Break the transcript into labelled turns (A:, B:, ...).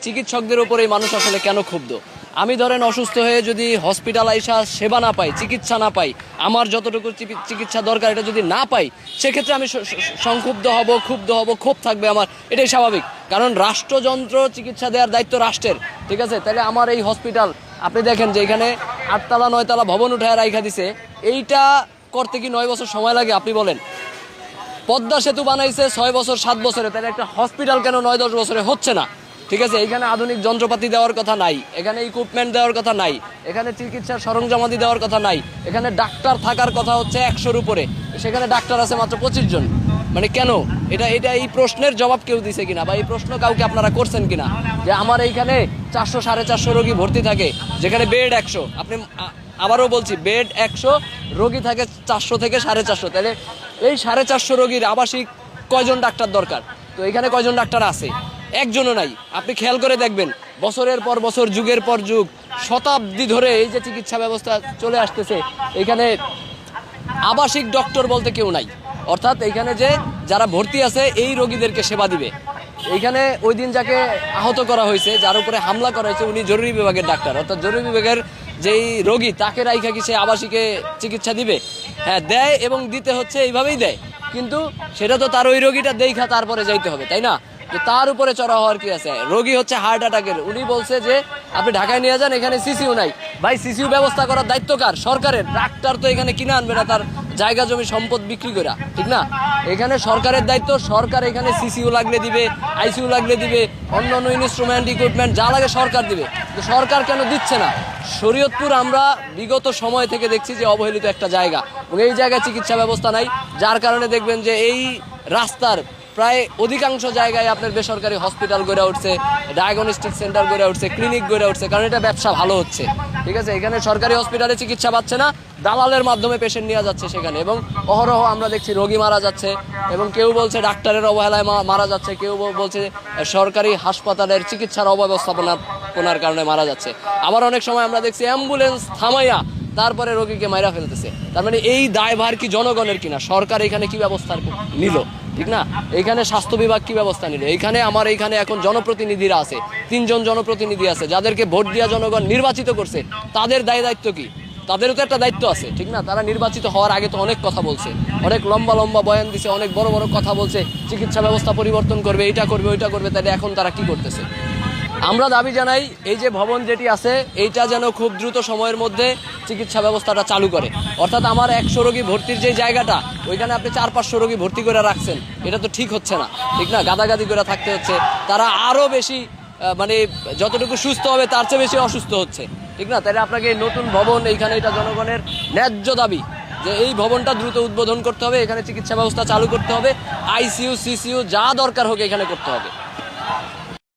A: চিকিৎসকদের উপরে মানুষ আসলে কেন ক্ষুব্ধ? আমি ধরেন অসুস্থ হয়ে যদি হসপিটাল আইসা সেবা না পাই, চিকিৎসা না পাই, আমার যতটুকু চিকিৎসা দরকার এটা যদি না পাই, সেক্ষেত্রে আমি সংক্ষুব্ধ হব, ক্ষুব্ধ হব, ক্ষোভ থাকবে আমার, এটাই স্বাভাবিক। কারণ রাষ্ট্রযন্ত্র চিকিৎসা দেওয়ার দায়িত্ব রাষ্ট্রের, ঠিক আছে? তাহলে আমার এই হসপিটাল আপনি দেখেন যে এখানে 8তলা 9তলা ভবন উঠায় রাইখা দিছে, এইটা করতে কি 9 বছর সময় লাগে? আপনি বলেন। পদ্মা সেতু বানাইছে 6 বছর 7 বছরে, তাহলে একটা হসপিটাল কেন 9-10 বছরে হচ্ছে না? ঠিক আছে, এখানে আধুনিক যন্ত্রপাতি দেওয়ার কথা নাই, এখানে ইকুইপমেন্ট দেওয়ার কথা নাই, এখানে চিকিৎসার সরঞ্জামাদি দেওয়ার কথা নাই, এখানে ডাক্তার থাকার কথা হচ্ছে 100-র উপরে, সেখানে ডাক্তার আছে মাত্র 25 জন। মানে কেন? এটা এই প্রশ্নের জবাব কেউ দিছে কিনা, বা এই প্রশ্ন কাউকে আপনারা করছেন কিনা যে আমার এইখানে 400-450 রোগী ভর্তি থাকে, যেখানে বেড 100, আপনি আবারও বলছি বেড 100, রোগী থাকে 400 থেকে 450, তাহলে এই 450 রোগীর আবাসিক কয়জন ডাক্তার দরকার? তো এখানে কয়জন ডাক্তার আছে? একজনও নাই। আপনি খেয়াল করে দেখবেন, বছরের পর বছর, যুগের পর যুগ, শতাব্দী ধরে এই যে চিকিৎসা ব্যবস্থা চলে আসতেছে, এখানে আবাসিক ডক্টর বলতে কেউ নাই। অর্থাৎ এইখানে যে যারা ভর্তি আছে এই রোগীদেরকে সেবা দিবে। এইখানে ওই দিন যাকে আহত করা হয়েছে, যার উপরে হামলা করা হয়েছে, উনি জরুরি বিভাগের ডাক্তার, অর্থাৎ জরুরি বিভাগের যেই রোগী তাকে রাইখা কি সে আবাসিকে চিকিৎসা দিবে? হ্যাঁ দেয়, এবং দিতে হচ্ছে এইভাবেই দেয়, কিন্তু সেটা তো তার ওই রোগীটা দেখা তারপরে যাইতে হবে, তাই না? যে তার উপরে চড়া হওয়ার কি আছে? রোগী হচ্ছে হার্ট অ্যাটাকের, উনি বলছে যে আপনি ঢাকায় নিয়ে যান, এখানে সিসিউ নাই। ভাই সিসিউ ব্যবস্থা করার দায়িত্ব কার? সরকারের। ডাক্তার তো এখানে কিনে আনবে না তার জায়গা জমি সম্পদ বিক্রি করা, ঠিক না? এখানে সরকারের দায়িত্ব, সরকার এখানে সিসিউ লাগলে দিবে, আইসিইউ লাগলে দিবে, অন্য অন্য ইনস্ট্রুমেন্ট ইকুইপমেন্ট যা লাগে সরকার দিবে। তো সরকার কেন দিচ্ছে না? শরীয়তপুর আমরা বিগত সময় থেকে দেখছি যে অবহেলিত একটা জায়গা, এবং এই জায়গায় চিকিৎসা ব্যবস্থা নাই, যার কারণে দেখবেন যে এই রাস্তার প্রায় অধিকাংশ জায়গায় আপনার বেসরকারি হসপিটাল গড়ে উঠছে, ডায়াগনস্টিক সেন্টার গড়ে উঠছে, ক্লিনিক গড়ে উঠছে, কারণ এটা ব্যবসা ভালো হচ্ছে, ঠিক আছে? এখানে সরকারি হসপিটালে চিকিৎসা পাচ্ছে না, দালালের মাধ্যমে পেশেন্ট নিয়ে যাচ্ছে সেখানে, এবং অহরহ আমরা দেখছি রোগী মারা যাচ্ছে, এবং কেউ বলছে ডাক্তারের অবহেলায় মারা যাচ্ছে, কেউ বলছে সরকারি হাসপাতালের চিকিৎসার অব্যবস্থাপনার কারণে মারা যাচ্ছে। আবার অনেক সময় আমরা দেখছি অ্যাম্বুলেন্স থামাইয়া তারপরে রোগীকে মাইরা ফেলতেছে। তার মানে এই দায়ভার কি জনগণের কিনা? সরকার এখানে কি ব্যবস্থা নিল, ঠিক না? এখানে স্বাস্থ্য বিভাগ কি ব্যবস্থা নিল? এইখানে আমার এইখানে এখন জনপ্রতিনিধিরা আছে, 3 জন জনপ্রতিনিধি আছে, যাদেরকে ভোট দিয়া জনগণ নির্বাচিত করছে, তাদের দায়িত্ব কি? তাদেরও তো একটা দায়িত্ব আছে, ঠিক না? তারা নির্বাচিত হওয়ার আগে তো অনেক কথা বলছে, অনেক লম্বা লম্বা বয়ান দিছে, অনেক বড় বড় কথা বলছে, চিকিৎসা ব্যবস্থা পরিবর্তন করবে, এইটা করবে, ওইটা করবে। তাহলে এখন তারা কি করতেছে? আমরা দাবি জানাই এই যে ভবন যেটি আছে, এইটা যেন খুব দ্রুত সময়ের মধ্যে চিকিৎসা ব্যবস্থাটা চালু করে। অর্থাৎ আমার 100 রোগী ভর্তির যে জায়গাটা, ওইখানে আপনি 400-500 রোগী ভর্তি করে রাখছেন, এটা তো ঠিক হচ্ছে না, ঠিক না? গাদাগাদি করে থাকতে হচ্ছে, তারা আরও বেশি মানে যতটুকু সুস্থ হবে তার চেয়ে বেশি অসুস্থ হচ্ছে, ঠিক না? তাহলে আপনাকে নতুন ভবন, এইখানে এটা জনগণের ন্যায্য দাবি যে এই ভবনটা দ্রুত উদ্বোধন করতে হবে, এখানে চিকিৎসা ব্যবস্থা চালু করতে হবে, আইসিইউ সিসিইউ যা দরকার হোক এখানে করতে হবে।